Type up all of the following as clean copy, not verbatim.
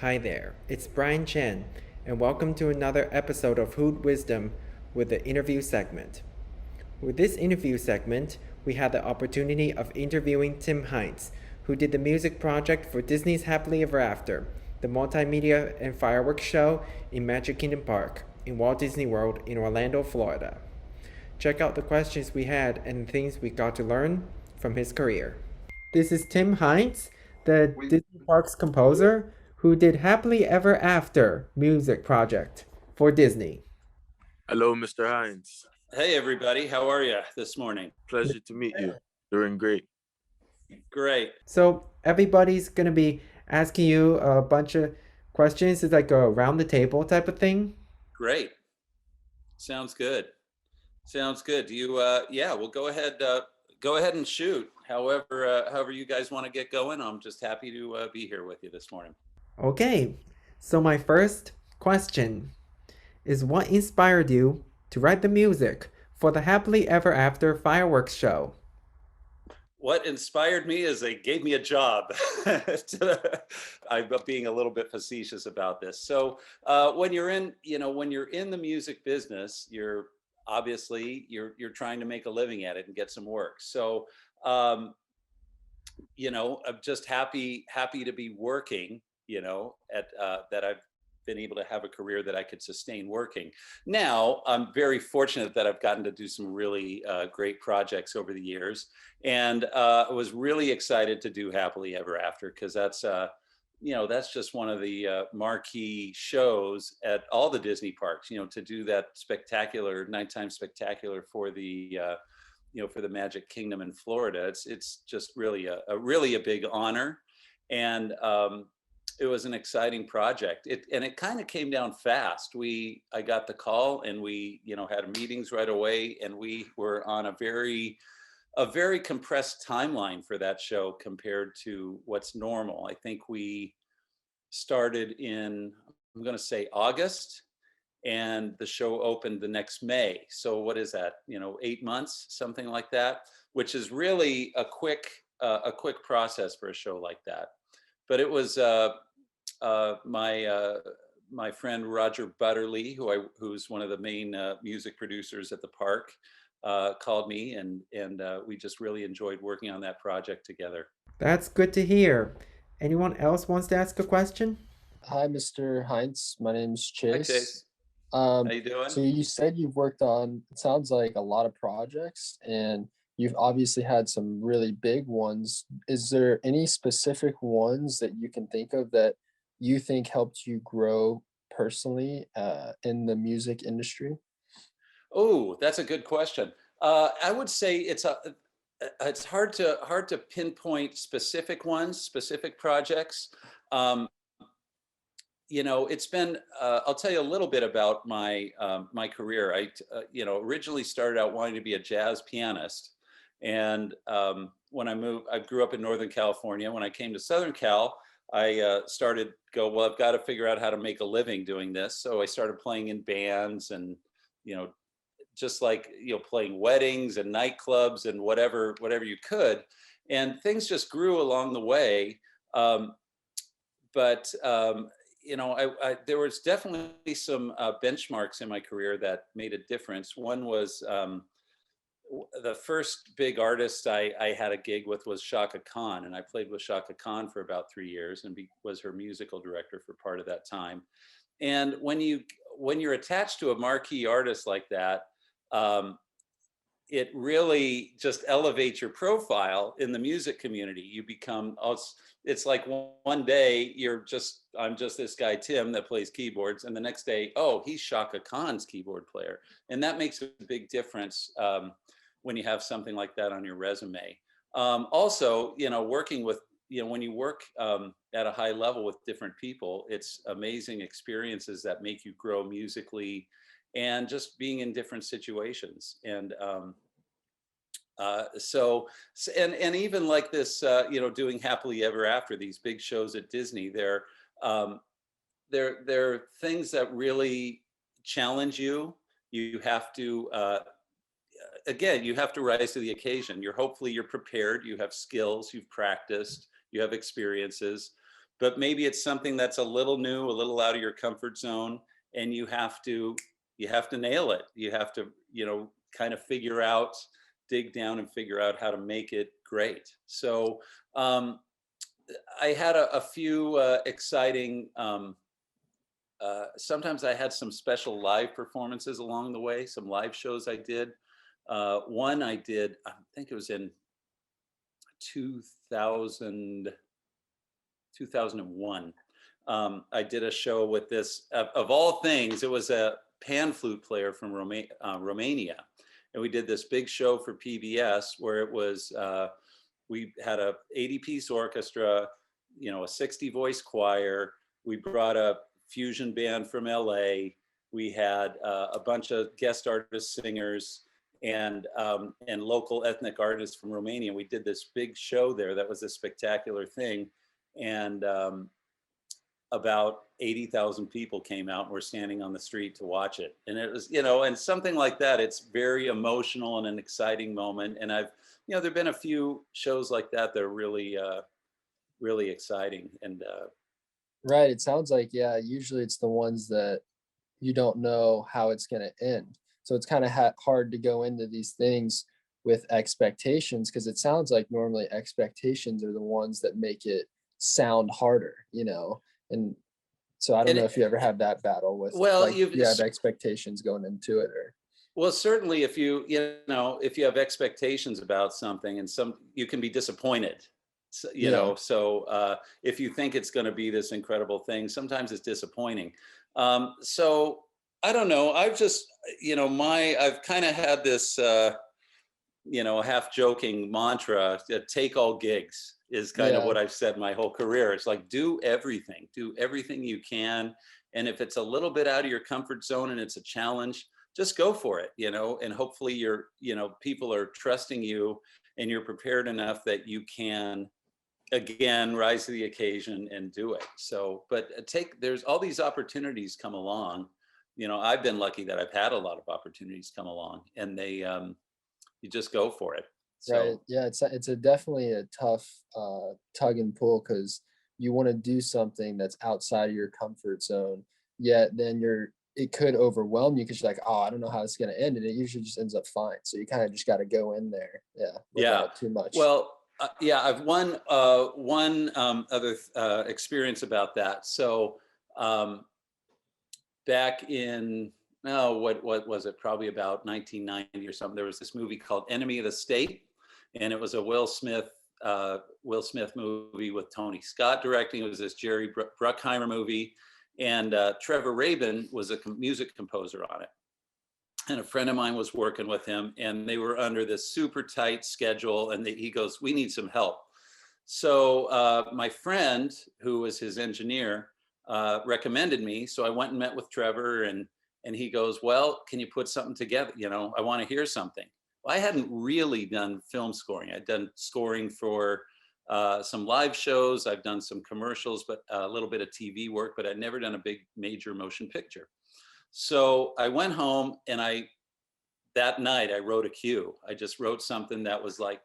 Hi there, it's Brian Chen, and welcome to another episode of Hood Wisdom with the interview segment. With this interview segment, we had the opportunity of interviewing Tim Heintz, who did the music project for Disney's Happily Ever After, the multimedia and fireworks show in Magic Kingdom Park in Walt Disney World in Orlando, Florida. Check out the questions we had and things we got to learn from his career. This is Tim Heintz, the Disney Parks composer who did Happily Ever After music project for Disney. Hello, Mr. Heintz. Hey, everybody. How are you this morning? Pleasure to meet you. Doing great. Great. So everybody's gonna be asking you a bunch of questions. It's like a round the table type of thing. Great. Sounds good. Sounds good. Do you? Yeah. Well, go ahead. Go ahead and shoot. However you guys want to get going. I'm just happy to be here with you this morning. Okay. So my first question is, what inspired you to write the music for the Happily Ever After fireworks show? What inspired me is they gave me a job. I'm being a little bit facetious about this. So when you're in, when you're in the music business, you're obviously you're trying to make a living at it and get some work. So I'm just happy to be working. At that I've been able to have a career that I could sustain working. Now, I'm very fortunate that I've gotten to do some really great projects over the years. And I was really excited to do Happily Ever After because that's just one of the marquee shows at all the Disney parks, to do that spectacular nighttime spectacular for the for the Magic Kingdom in Florida. It's just really a big honor. And it was an exciting project. It kind of came down fast. I got the call and we, had meetings right away, and we were on a very compressed timeline for that show compared to what's normal. I think we started in, I'm going to say August, and the show opened the next May. So what is that? 8 months, something like that, which is really a quick process for a show like that. But it was my friend Roger Butterly, who's one of the main music producers at the park, called me, and we just really enjoyed working on that project together. That's good to hear. Anyone else wants to ask a question? Hi, Mr. Heintz. My name's Hi, Chase. Chase. How you doing? So you said you've worked on, it sounds like a lot of projects, and you've obviously had some really big ones. Is there any specific ones that you can think of that you think helped you grow personally in the music industry? Oh, that's a good question. I would say it's hard to pinpoint specific ones, specific projects. It's been, I'll tell you a little bit about my career. I originally started out wanting to be a jazz pianist. And when I grew up in Northern California. When I came to Southern Cal, I started well, I've got to figure out how to make a living doing this. So I started playing in bands and, just like, playing weddings and nightclubs and whatever you could. And things just grew along the way. But there was definitely some benchmarks in my career that made a difference. One was the first big artist I had a gig with was Chaka Khan, and I played with Chaka Khan for about 3 years and was her musical director for part of that time. And when you're attached to a marquee artist like that, it really just elevates your profile in the music community. You become, it's like one day I'm just this guy, Tim, that plays keyboards. And the next day, oh, he's Chaka Khan's keyboard player. And that makes a big difference when you have something like that on your resume. Also, working with, when you work at a high level with different people, it's amazing experiences that make you grow musically and just being in different situations. And and even like this, doing Happily Ever After, these big shows at Disney, they're things that really challenge you. You have to, again, you have to rise to the occasion. Hopefully you're prepared, you have skills, you've practiced, you have experiences, but maybe it's something that's a little new, a little out of your comfort zone, and you have to nail it. You have to, kind of dig down and figure out how to make it great. So I had a few exciting. Sometimes I had some special live performances along the way. Some live shows I did. One I did, I think it was in 2001. I did a show with this, of all things, it was a pan flute player from Romania. And we did this big show for PBS where it was, we had a 80-piece orchestra, a 60 voice choir. We brought a fusion band from LA. We had a bunch of guest artist singers and local ethnic artists from Romania. We did this big show there. That was a spectacular thing. And about 80,000 people came out and were standing on the street to watch it. And it was, and something like that, it's very emotional and an exciting moment. And I've, there've been a few shows like that that are really, really exciting. And Right. It sounds like, yeah, usually it's the ones that you don't know how it's going to end. So it's kind of hard to go into these things with expectations, because it sounds like normally expectations are the ones that make it sound harder, and so I don't know if you ever have that battle with, well, you have expectations going into it, or. Well, certainly if if you have expectations about something and you can be disappointed, so if you think it's going to be this incredible thing, sometimes it's disappointing. So I don't know. I've just, I've kind of had this, half joking mantra, take all gigs is kind of what I've said my whole career. It's like, do everything you can. And if it's a little bit out of your comfort zone and it's a challenge, just go for it, and hopefully people are trusting you and you're prepared enough that you can, again, rise to the occasion and do it. So, but there's all these opportunities come along. I've been lucky that I've had a lot of opportunities come along, and they, you just go for it. So, right. Yeah. It's definitely a tough tug and pull, because you want to do something that's outside of your comfort zone, yet then it could overwhelm you because you're like, oh, I don't know how it's going to end. And it usually just ends up fine. So you kind of just got to go in there. Yeah. Without too much. Well, I've one other experience about that. So back in, what was it? Probably about 1990 or something. There was this movie called Enemy of the State, and it was a Will Smith movie with Tony Scott directing. It was this Jerry Bruckheimer movie, and Trevor Rabin was a music composer on it. And a friend of mine was working with him, and they were under this super tight schedule. And he goes, "We need some help." So my friend, who was his engineer, recommended me. So I went and met with Trevor, and he goes, "Well, can you put something together? I want to hear something." Well, I hadn't really done film scoring. I'd done scoring for some live shows. I've done some commercials, but a little bit of TV work, but I'd never done a big major motion picture. So I went home, and that night I wrote a cue. I just wrote something that was like,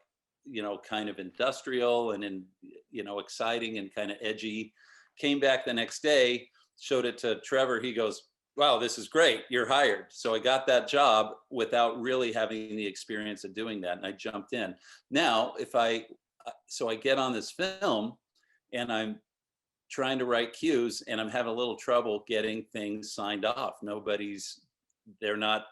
kind of industrial and exciting and kind of edgy. Came back the next day, showed it to Trevor. He goes, "Wow, this is great. You're hired." So I got that job without really having the experience of doing that. And I jumped in. Now, so I get on this film, and I'm trying to write cues, and I'm having a little trouble getting things signed off. They're not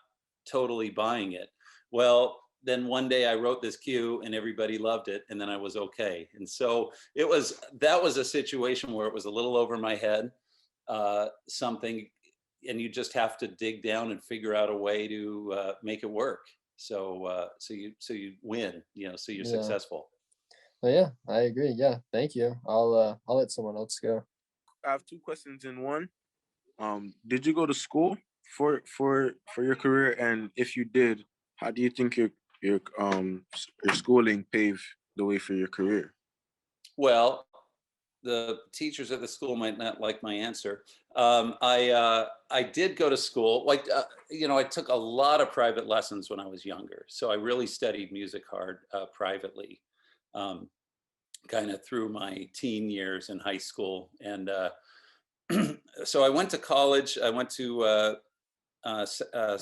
totally buying it. Well, then one day I wrote this cue and everybody loved it, and then I was okay. And so that was a situation where it was a little over my head, something, and you just have to dig down and figure out a way to make it work. So you win, so you're successful. Well, yeah, I agree. Yeah, thank you. I'll let someone else go. I have two questions in one. Did you go to school for your career? And if you did, how do you think your schooling paved the way for your career? Well, the teachers at the school might not like my answer. I did go to school. Like, I took a lot of private lessons when I was younger. So I really studied music hard privately. kind of through my teen years in high school. And so I went to college. I went to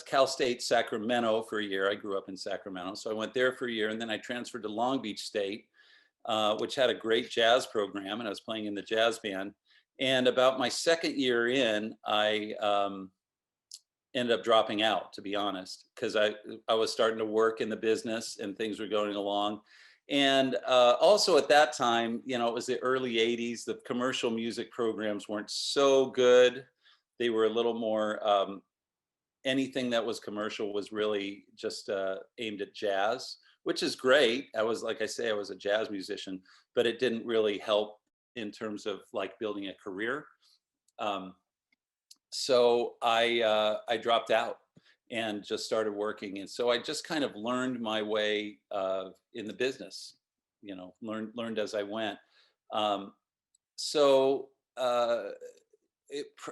Cal State Sacramento for a year. I grew up in Sacramento. So I went there for a year, and then I transferred to Long Beach State, which had a great jazz program, and I was playing in the jazz band. And about my second year in, I ended up dropping out, to be honest, because I was starting to work in the business and things were going along. And also at that time, you know, it was the early 80s. The commercial music programs weren't so good. They were a little more, anything that was commercial was really just aimed at jazz, which is great. I was, like I say, I was a jazz musician, but it didn't really help in terms of like building a career. So I dropped out and just started working. And so I just kind of learned my way in the business, you know, learned as I went. So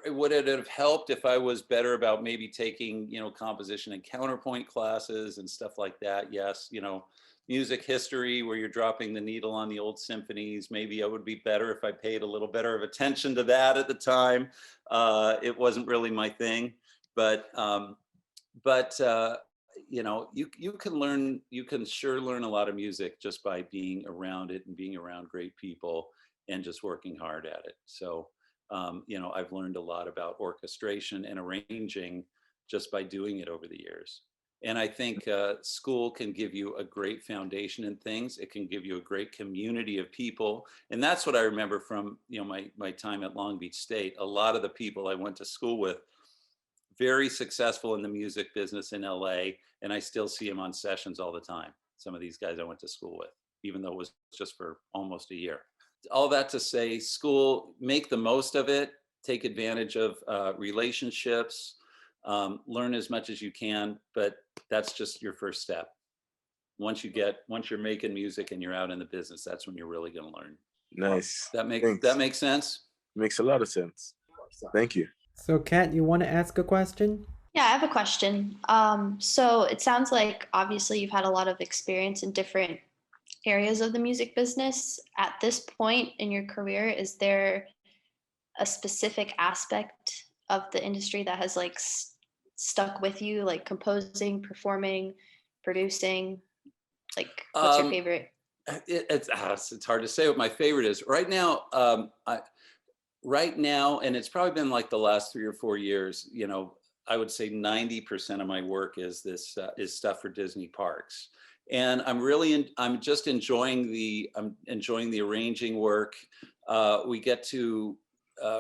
would it have helped if I was better about maybe taking, you know, composition and counterpoint classes and stuff like that? Yes, you know, music history where you're dropping the needle on the old symphonies. Maybe it would be better if I paid a little better of attention to that at the time. It wasn't really my thing, but you know, you can sure learn a lot of music just by being around it and being around great people and just working hard at it. So, you know, I've learned a lot about orchestration and arranging just by doing it over the years. And I think school can give you a great foundation in things. It can give you a great community of people. And that's what I remember from, you know, my time at Long Beach State. A lot of the people I went to school with, very successful in the music business in LA. And I still see them on sessions all the time. Some of these guys I went to school with, even though it was just for almost a year. All that to say, school, make the most of it, take advantage of relationships, learn as much as you can, but that's just your first step. Once you're making music and you're out in the business, that's when you're really going to learn. Nice. That makes sense? Makes a lot of sense. Thank you. So, Kat, you want to ask a question? Yeah, I have a question. So it sounds like obviously you've had a lot of experience in different areas of the music business. At this point in your career, is there a specific aspect of the industry that has like stuck with you, like composing, performing, producing? Like, what's your favorite? It's hard to say what my favorite is right now. Right now, and it's probably been like the last 3 or 4 years, you know, I would say 90% of my work is this is stuff for Disney parks. And I'm just enjoying the arranging work. We get to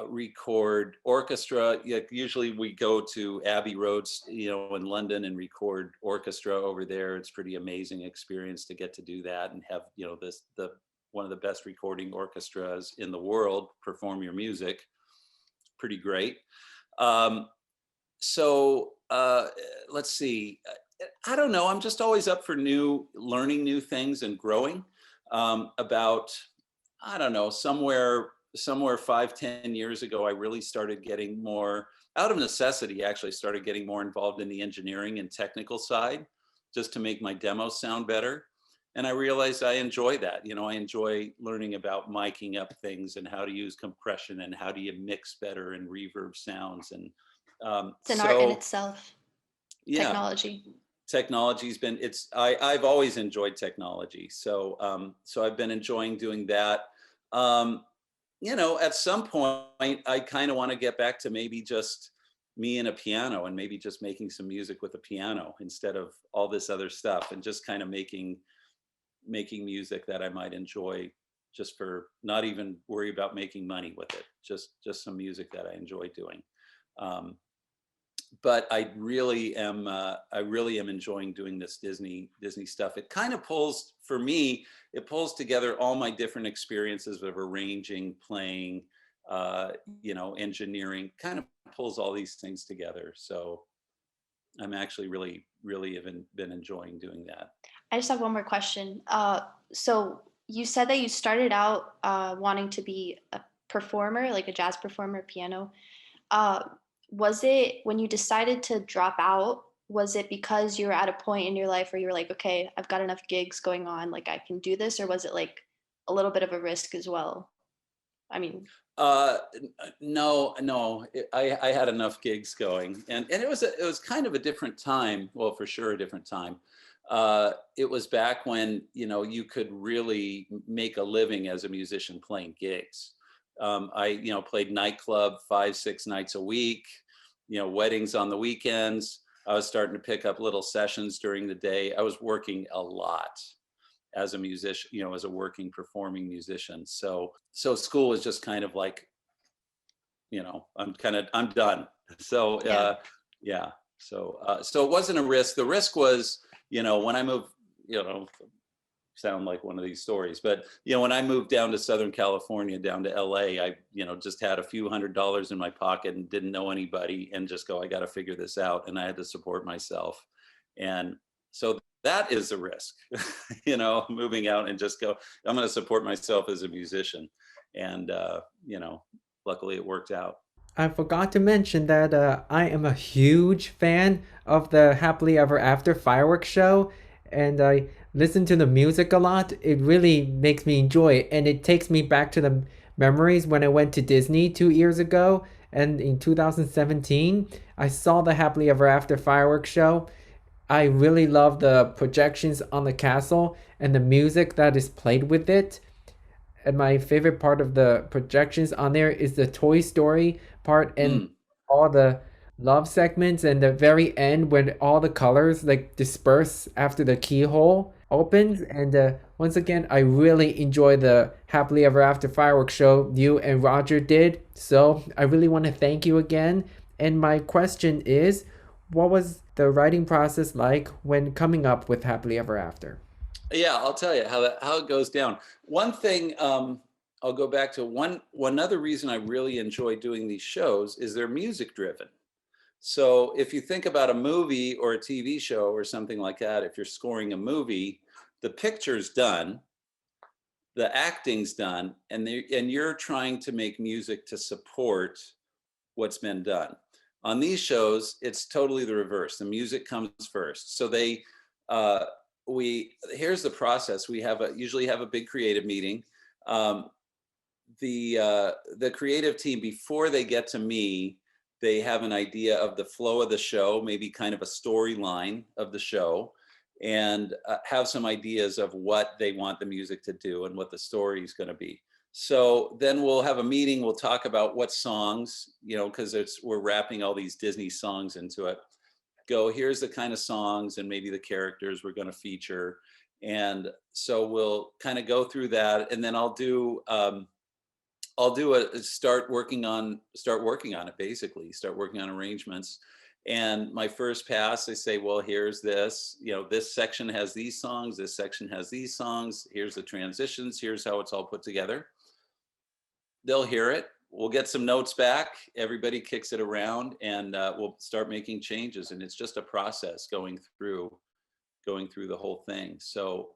record orchestra. Usually we go to Abbey Road, you know, in London and record orchestra over there. It's pretty amazing experience to get to do that and have, you know, one of the best recording orchestras in the world perform your music. Pretty great. So let's see. I don't know. I'm just always up for learning new things and growing. About, I don't know, somewhere 5-10 years ago, I really started getting more, out of necessity, actually started getting more involved in the engineering and technical side, just to make my demos sound better. And I realized I enjoy that. You know, I enjoy learning about miking up things and how to use compression and how do you mix better and reverb sounds. And it's an art in itself. Yeah, technology's been, I've always enjoyed technology. So so I've been enjoying doing that. You know, at some point I kind of want to get back to maybe just me and a piano and maybe just making some music with a piano instead of all this other stuff, and just kind of making music that I might enjoy, just for not even worry about making money with it, just some music that I enjoy doing. But I really am enjoying doing this Disney stuff. It kind of pulls, for me, it pulls together all my different experiences of arranging, playing, you know, engineering, kind of pulls all these things together. So I'm actually really have been enjoying doing that. I just have one more question. So you said that you started out wanting to be a performer, like a jazz performer, piano. Was it, when you decided to drop out, was it because you were at a point in your life where you were like, okay, I've got enough gigs going on, like I can do this? Or was it like a little bit of a risk as well? I mean, No. I had enough gigs going, and it was kind of a different time. Well, for sure, a different time. It was back when you could really make a living as a musician playing gigs. I played nightclub 5-6 nights a week. Weddings on the weekends. I was starting to pick up little sessions during the day. I was working a lot as a musician, as a working performing musician. So school was just kind of like, I'm done. So yeah, yeah. So it wasn't a risk. The risk was, when I moved, sound like one of these stories, but when I moved down to Southern California, down to L.A., I just had a few $100s in my pocket and didn't know anybody, and just go, I got to figure this out, and I had to support myself. And so that is a risk, moving out and just go, I'm going to support myself as a musician. And luckily it worked out. I forgot to mention that I am a huge fan of the Happily Ever After fireworks show, and I listen to the music a lot. It really makes me enjoy it, and it takes me back to the memories when I went to Disney 2 years ago, and in 2017, I saw the Happily Ever After fireworks show. I really love the projections on the castle and the music that is played with it. And my favorite part of the projections on there is the Toy Story part and all the love segments, and the very end when all the colors like disperse after the keyhole opens. And once again, I really enjoy the Happily Ever After fireworks show you and Roger did. So I really want to thank you again. And my question is, what was the writing process like when coming up with Happily Ever After? Yeah, I'll tell you how it goes down. One thing, I'll go back to one other reason I really enjoy doing these shows is they're music driven. So if you think about a movie or a TV show or something like that, if you're scoring a movie, the picture's done, the acting's done, and you're trying to make music to support what's been done. On these shows, it's totally the reverse. The music comes first. So uh, here's the process. We usually have a big creative meeting. The creative team, before they get to me, they have an idea of the flow of the show, maybe kind of a storyline of the show, and have some ideas of what they want the music to do and what the story is going to be. So then we'll have a meeting. We'll talk about what songs, because we're wrapping all these Disney songs into it. Here's the kind of songs and maybe the characters we're going to feature. And so we'll kind of go through that, and then I'll do start working on it, basically start working on arrangements. And my first pass, I say, well, here's this, this section has these songs, this section has these songs, here's the transitions, here's how it's all put together. They'll hear it. We'll get some notes back. Everybody kicks it around, and we'll start making changes. And it's just a process going through the whole thing. So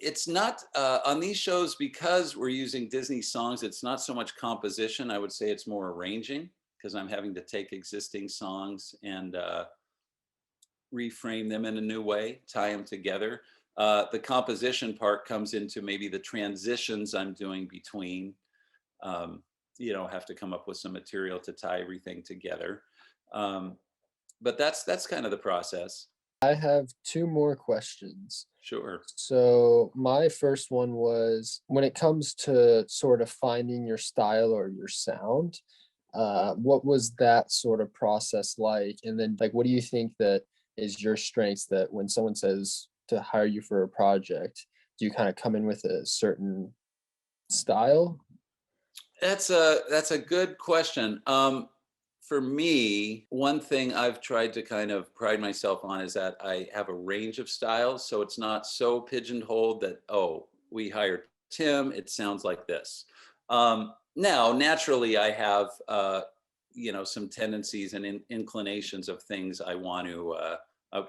it's not on these shows, because we're using Disney songs. It's not so much composition. I would say it's more arranging, because I'm having to take existing songs and reframe them in a new way, tie them together. The composition part comes into maybe the transitions I'm doing between. Have to come up with some material to tie everything together. But that's kind of the process. I have two more questions. Sure. So my first one was, when it comes to sort of finding your style or your sound, what was that sort of process like? And then, like, what do you think that is your strengths, that when someone says to hire you for a project, do you kind of come in with a certain style? That's a good question. For me, one thing I've tried to kind of pride myself on is that I have a range of styles. So it's not so pigeonholed that, oh, we hired Tim, it sounds like this. Now, naturally, I have, some tendencies and inclinations of things I want to,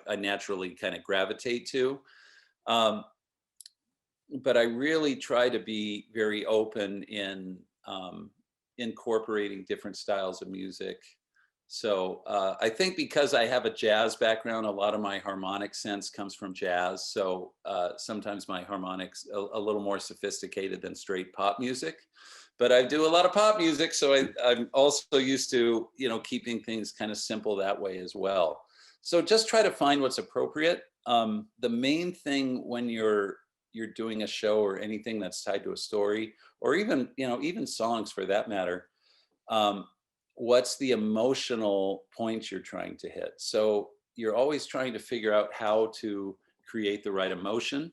I naturally kind of gravitate to. But I really try to be very open in incorporating different styles of music So I think because I have a jazz background, a lot of my harmonic sense comes from jazz. So sometimes my harmonics a little more sophisticated than straight pop music. But I do a lot of pop music, so I'm also used to, you know, keeping things kind of simple that way as well. So just try to find what's appropriate. The main thing when you're doing a show or anything that's tied to a story, or even, you know, even songs for that matter, um, what's the emotional point you're trying to hit? So you're always trying to figure out how to create the right emotion.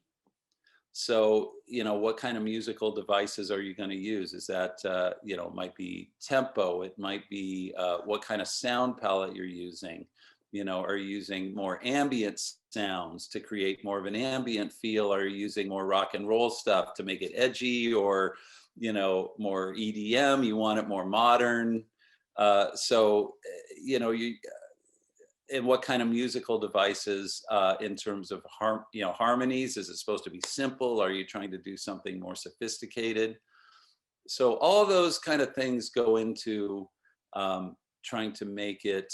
So, you know, what kind of musical devices are you going to use? Is that, you know, it might be tempo, it might be what kind of sound palette you're using. You know, are you using more ambient sounds to create more of an ambient feel? Are you using more rock and roll stuff to make it edgy, or, you know, more EDM? You want it more modern. You know, and what kind of musical devices in terms of harmonies? Is it supposed to be simple? Are you trying to do something more sophisticated? So all those kind of things go into trying to make it,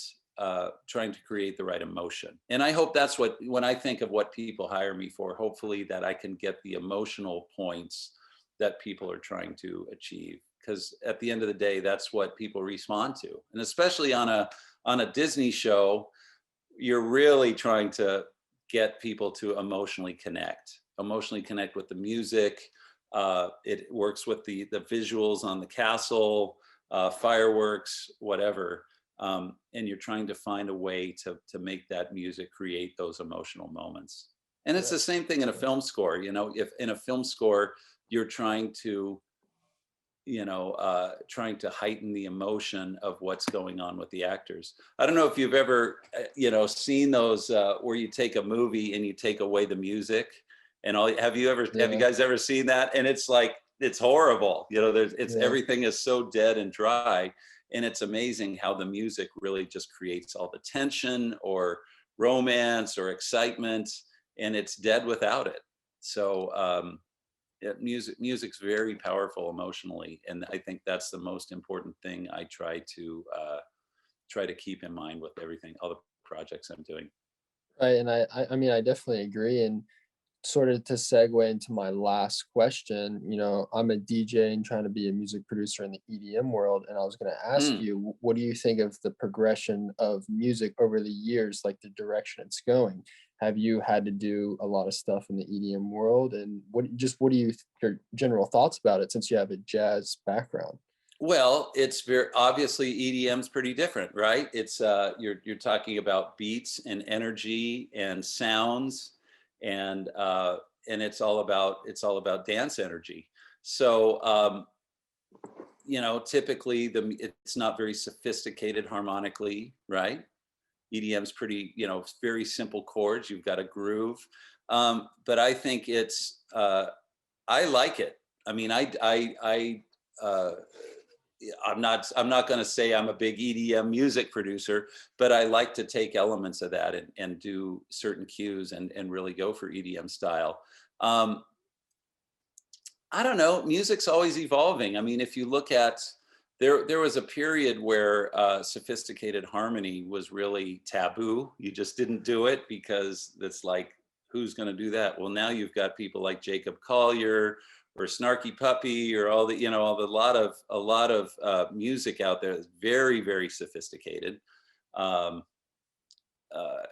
trying to create the right emotion. And I hope that's what, when I think of what people hire me for, hopefully that I can get the emotional points that people are trying to achieve. Because at the end of the day, that's what people respond to. And especially on a Disney show, you're really trying to get people to emotionally connect with the music. It works with the visuals on the castle, fireworks, whatever. And you're trying to find a way to make that music create those emotional moments. And it's the same thing in a film score. You know, if in a film score, you're trying to, you know, trying to heighten the emotion of what's going on with the actors. I don't know if you've ever, you know, seen those where you take a movie and you take away the music, and all. Have you guys ever seen that? And it's like, it's horrible. You know, everything is so dead and dry, and it's amazing how the music really just creates all the tension or romance or excitement, and it's dead without it. So. Music's very powerful emotionally, and I think that's the most important thing I try to keep in mind with everything, all the projects I'm doing. Right, and I mean, I definitely agree. And sort of to segue into my last question, you know, I'm a DJ and trying to be a music producer in the EDM world, and I was going to ask you, what do you think of the progression of music over the years, like the direction it's going? Have you had to do a lot of stuff in the EDM world, and what are your general thoughts about it, since you have a jazz background? Well, it's very obviously EDM's pretty different, right? It's you're talking about beats and energy and sounds, and it's all about dance energy. So you know, typically it's not very sophisticated harmonically, right? EDM's pretty, you know, very simple chords. You've got a groove, but I think it's I like it. I mean, I'm not going to say I'm a big EDM music producer, but I like to take elements of that and do certain cues and really go for EDM style. I don't know. Music's always evolving. I mean, if you look at there was a period where sophisticated harmony was really taboo. You just didn't do it because it's like, who's going to do that? Well, now you've got people like Jacob Collier or Snarky Puppy or all the, you know, a lot of music out there that's very, very sophisticated. Um, uh,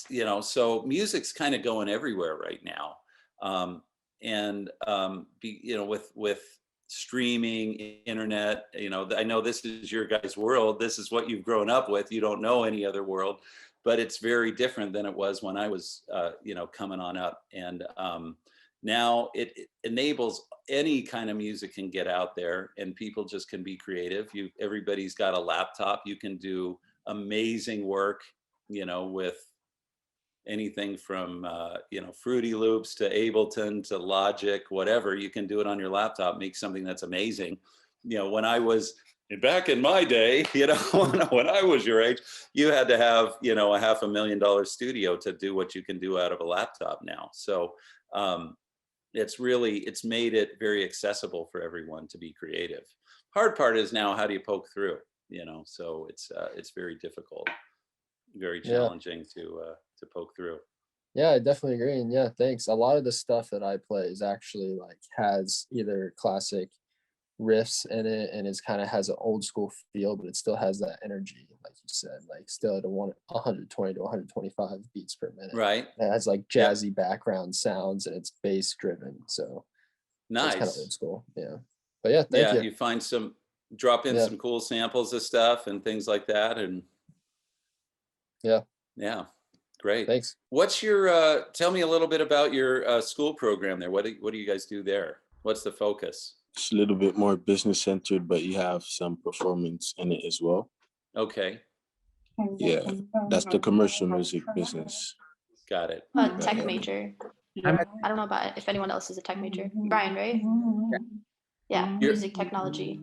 you know, so music's kind of going everywhere right now. You know, with streaming, internet, you know, I know this is your guys' world. This is what you've grown up with. You don't know any other world, but it's very different than it was when I was, you know, coming on up. And now it enables any kind of music can get out there, and people just can be creative. Everybody's got a laptop. You can do amazing work, you know, with anything from you know, Fruity Loops to Ableton to Logic, whatever. You can do it on your laptop, make something that's amazing. You know, when I was back in my day, you know, when I was your age, you had to have, you know, a $500,000 studio to do what you can do out of a laptop now. So it's made it very accessible for everyone to be creative. Hard part is now, how do you poke through? so it's very difficult, very Yeah. challenging to poke through. Yeah, I definitely agree. And yeah, thanks. A lot of the stuff that I play is actually like has either classic riffs in it and it's kind of has an old school feel, but it still has that energy, like you said, like still at 120 to 125 beats per minute. Right. It has like Yep. jazzy background sounds and it's bass driven. So it's kind of Nice. old school. Yeah. But yeah, thank Yeah, you. you drop in Yeah. some cool samples of stuff and things like that, and Yeah. Great. Thanks. What's your tell me a little bit about your school program there. What do you guys do there? What's the focus? It's a little bit more business centered, but you have some performance in it as well. Okay, Yeah, that's the commercial music business. got it. Tech major. I'm I don't know about if anyone else is a tech major. Brian, right? Yeah, music technology.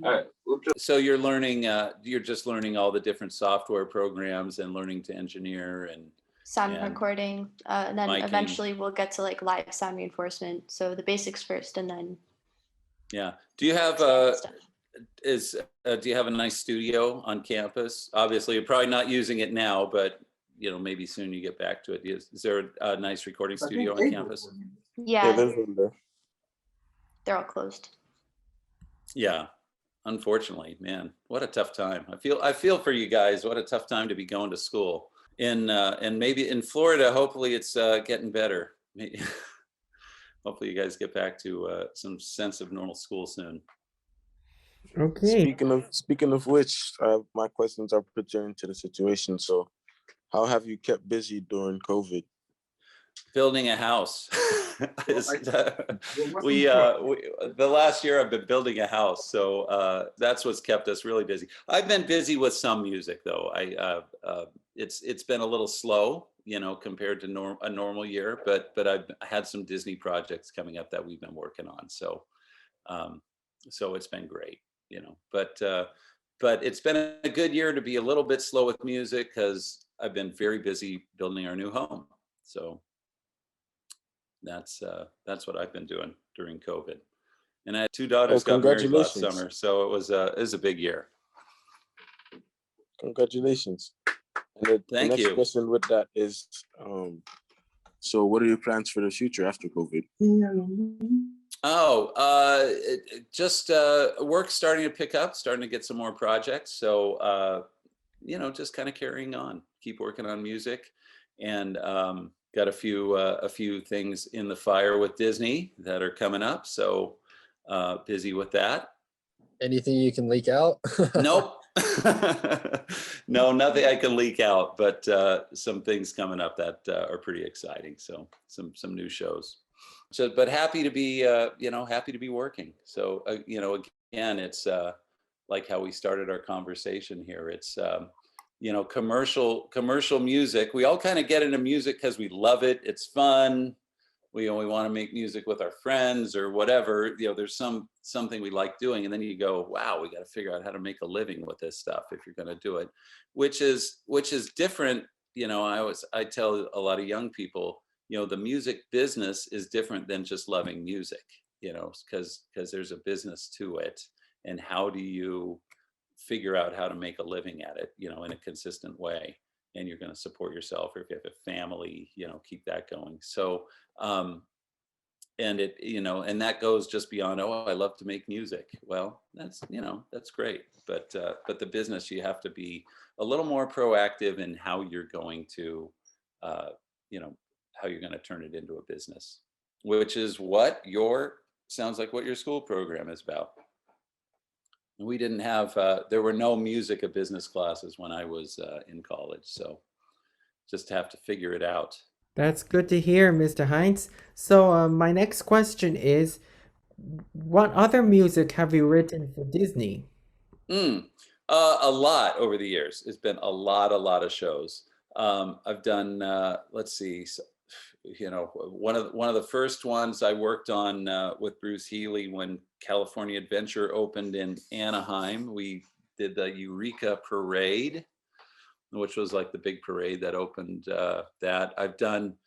So you're learning, you're just learning all the different software programs and learning to engineer and Sound and recording, and then miking. eventually we'll get to like live sound reinforcement. So the basics first, and then yeah. Do you have stuff. do you have a nice studio on campus? Obviously, you're probably not using it now, but maybe soon you get back to it. Is there a nice recording studio on campus? Yeah, there's one there. they're all closed. Yeah. Unfortunately, man, what a tough time. I feel for you guys. What a tough time to be going to school. And maybe in Florida, hopefully it's getting better. Hopefully you guys get back to some sense of normal school soon. Okay. Speaking of which, my questions are pertaining to the situation. So, how have you kept busy during COVID? Building a house. The last year I've been building a house, so that's what's kept us really busy. I've been busy with some music though. It's been a little slow, compared to a normal year, but I've had some Disney projects coming up that we've been working on. So it's been great, but it's been a good year to be a little bit slow with music because I've been very busy building our new home. So that's what I've been doing during COVID. And I had 2 daughters got married last summer, so it was a big year. Congratulations. And the next you. question with that is, so what are your plans for the future after COVID? Just work starting to pick up, starting to get some more projects. So, just kind of carrying on, keep working on music, and got a few things in the fire with Disney that are coming up. So busy with that. Anything you can leak out? Nope. No, nothing I can leak out, but some things coming up that are pretty exciting. So some new shows. So, but happy to be, happy to be working. So, again, it's like how we started our conversation here. It's, commercial music. We all kind of get into music because we love it. It's fun. We only want to make music with our friends or whatever. There's something we like doing, and then you go, wow, we got to figure out how to make a living with this stuff if you're going to do it, which is different. I tell a lot of young people, the music business is different than just loving music, because there's a business to it, and how do you figure out how to make a living at it, in a consistent way, and you're going to support yourself, or if you have a family, keep that going. So, and it, and that goes just beyond, oh, I love to make music. Well, that's great. But the business, you have to be a little more proactive in how you're going to, how you're going to turn it into a business, which is sounds like what your school program is about. We didn't have, there were no music of business classes when I was in college. So just have to figure it out. That's good to hear, Mr. Heintz. So my next question is, what other music have you written for Disney? A lot over the years. It's been a lot of shows. I've done, let's see, one of the first ones I worked on with Bruce Healey when California Adventure opened in Anaheim. We did the Eureka parade, which was like the big parade that opened that. I've done,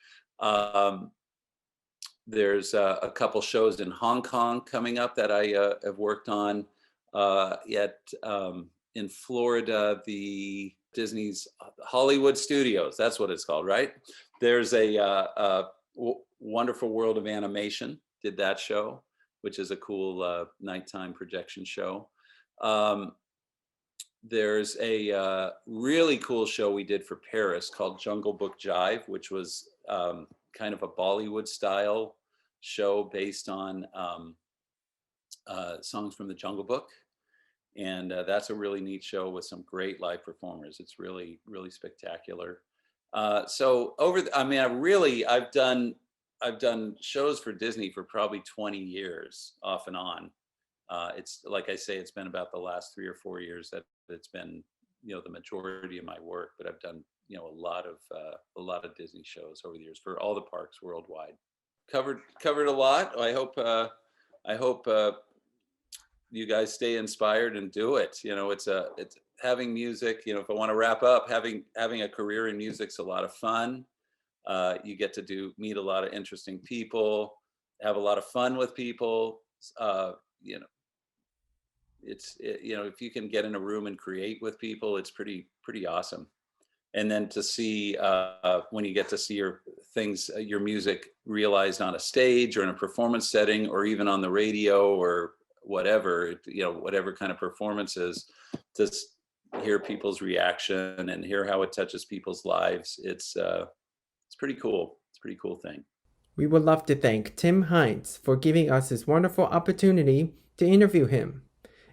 there's a couple shows in Hong Kong coming up that I have worked on. in Florida, the Disney's Hollywood Studios. That's what it's called, right? There's a Wonderful World of Animation. Did that show, which is a cool nighttime projection show. There's a really cool show we did for Paris called Jungle Book Jive, which was kind of a Bollywood style show based on songs from the Jungle Book. And that's a really neat show with some great live performers. It's really, really spectacular. So I've done shows for Disney for probably 20 years off and on. It's like I say, it's been about the last 3 or 4 years that it's been, the majority of my work, but I've done, a lot of Disney shows over the years for all the parks worldwide. Covered a lot. I hope you guys stay inspired and do it. It's having music, if I want to wrap up, having a career in music's a lot of fun. You get to meet a lot of interesting people, have a lot of fun with people. If you can get in a room and create with people, it's pretty awesome. And then to see when you get to see your music realized on a stage or in a performance setting, or even on the radio or whatever, whatever kind of performances, to hear people's reaction and hear how it touches people's lives. It's pretty cool. It's a pretty cool thing. We would love to thank Tim Heintz for giving us this wonderful opportunity to interview him.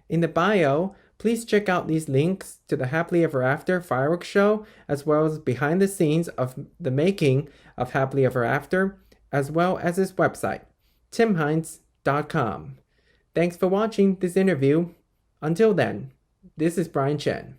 In the bio, please check out these links to the Happily Ever After fireworks show, as well as behind the scenes of the making of Happily Ever After, as well as his website, timheintz.com. Thanks for watching this interview. Until then, this is Brian Chen.